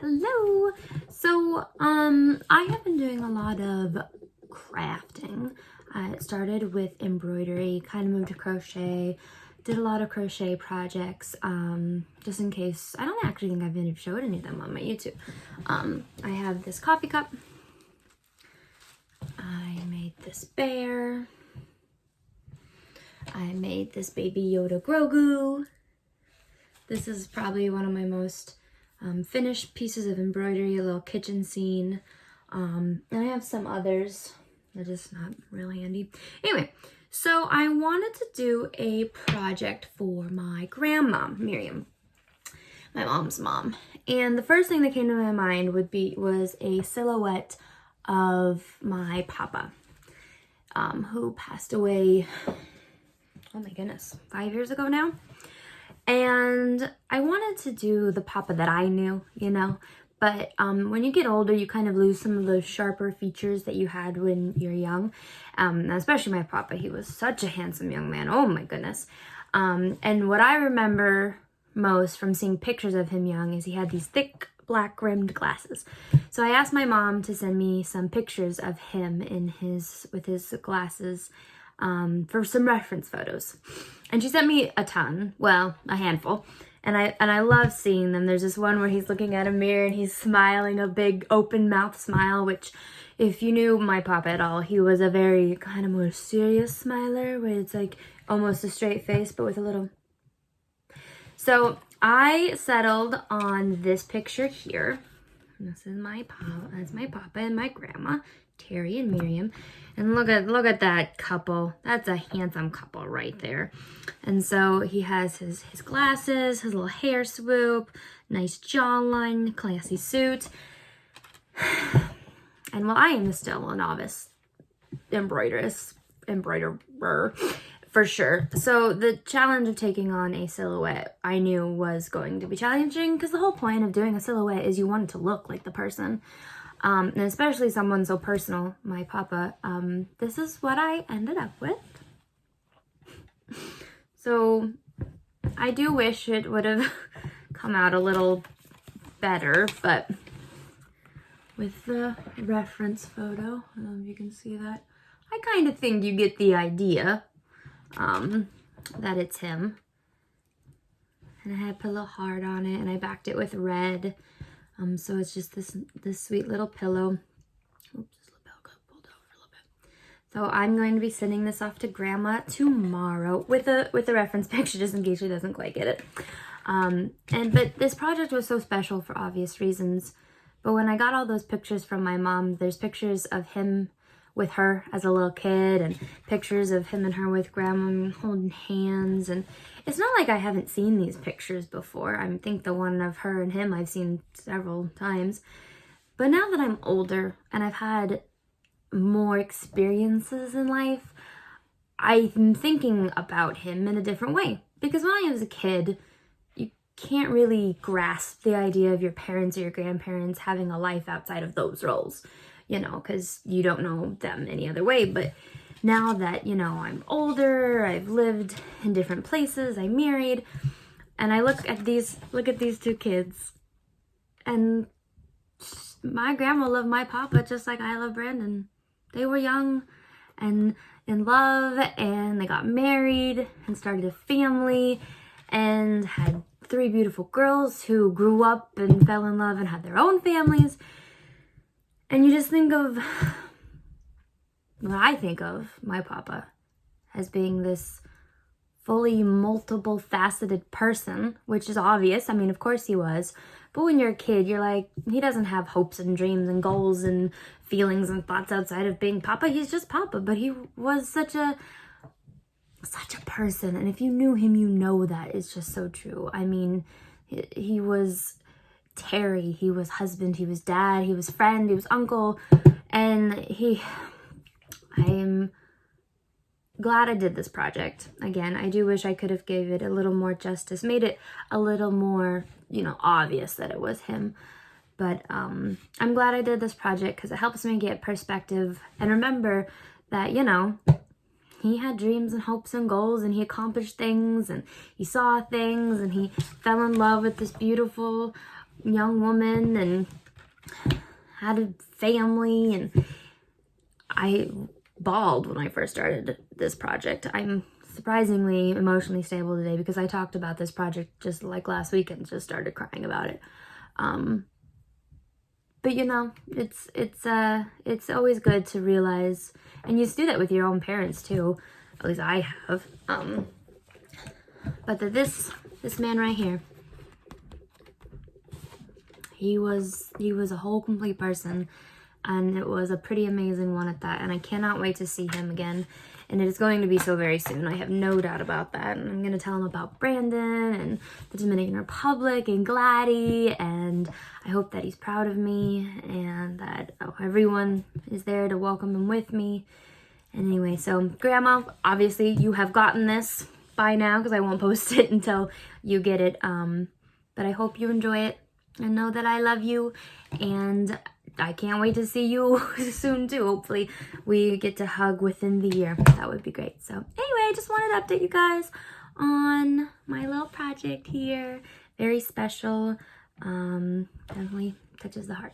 Hello. So, I have been doing a lot of crafting. It started with embroidery, kind of moved to crochet, did a lot of crochet projects, just in case. I don't actually think I've showed any of them on my YouTube. I have this coffee cup. I made this bear. I made this baby Yoda Grogu. This is probably one of my most finished pieces of embroidery, a little kitchen scene. And I have some others. They're just not really handy. Anyway, so I wanted to do a project for my grandma, Miriam, my mom's mom. And the first thing that came to my mind was a silhouette of my papa, who passed away, oh my goodness, 5 years ago now. And I wanted to do the papa that I knew, but when you get older, you kind of lose some of those sharper features that you had when you're young. Especially my papa, he was such a handsome young man, oh my goodness. And what I remember most from seeing pictures of him young is he had these thick black rimmed glasses. So I asked my mom to send me some pictures of him with his glasses for some reference photos. And she sent me a ton, well, a handful. And I love seeing them. There's this one where he's looking at a mirror and he's smiling, a big open mouth smile, which if you knew my papa at all, he was a very kind of more serious smiler, where it's like almost a straight face, but with a little. So I settled on this picture here. This is my papa. That's my papa and my grandma, Terry and Miriam. And look at that couple. That's a handsome couple right there. And so he has his glasses, his little hair swoop, nice jawline, classy suit. And while I am still a novice embroiderer for sure. So the challenge of taking on a silhouette I knew was going to be challenging, because the whole point of doing a silhouette is you want it to look like the person. And especially someone so personal, my papa. This is what I ended up with. So I do wish it would have come out a little better, but with the reference photo, I don't know if you can see that, I kind of think you get the idea that it's him. And I had put a little heart on it, and I backed it with red. So it's just this sweet little pillow. Oops, this little pillow got pulled over a little bit. So I'm going to be sending this off to Grandma tomorrow with a reference picture, just in case she doesn't quite get it. But this project was so special for obvious reasons. But when I got all those pictures from my mom, there's pictures of him with her as a little kid, and pictures of him and her with Grandma holding hands. And it's not like I haven't seen these pictures before. I think the one of her and him I've seen several times. But now that I'm older and I've had more experiences in life, I'm thinking about him in a different way. Because when I was a kid, you can't really grasp the idea of your parents or your grandparents having a life outside of those roles, because you don't know them any other way. But now that, I'm older, I've lived in different places, I'm married, and I look at these two kids, and my grandma loved my papa just like I love Brandon. They were young and in love, and they got married and started a family and had 3 beautiful girls who grew up and fell in love and had their own families. And you just think of what I think of my papa as being this fully multiple faceted person, which is obvious. I mean, of course he was. But when you're a kid, you're like, he doesn't have hopes and dreams and goals and feelings and thoughts outside of being papa. He's just papa. But he was such a person. And if you knew him, you know that is just so true. I mean, he was Terry, he was husband, he was dad, he was friend, he was uncle, and I am glad I did this project. Again, I do wish I could have gave it a little more justice, made it a little more, obvious that it was him. But I'm glad I did this project, because it helps me get perspective and remember that, he had dreams and hopes and goals, and he accomplished things, and he saw things, and he fell in love with this beautiful young woman and had a family, and I bawled when I first started this project. I'm surprisingly emotionally stable today because I talked about this project just like last week and just started crying about it. But you know, it's always good to realize, and you do that with your own parents too. At least I have. But that this man right here, he was a whole complete person, and it was a pretty amazing one at that. And I cannot wait to see him again. And it is going to be so very soon. I have no doubt about that. And I'm going to tell him about Brandon and the Dominican Republic and Gladys. And I hope that he's proud of me and that everyone is there to welcome him with me. And anyway, so Grandma, obviously you have gotten this by now because I won't post it until you get it. But I hope you enjoy it and know that I love you. And I can't wait to see you soon too. Hopefully we get to hug within the year. That would be great. So anyway, I just wanted to update you guys on my little project here. Very special. Definitely touches the heart.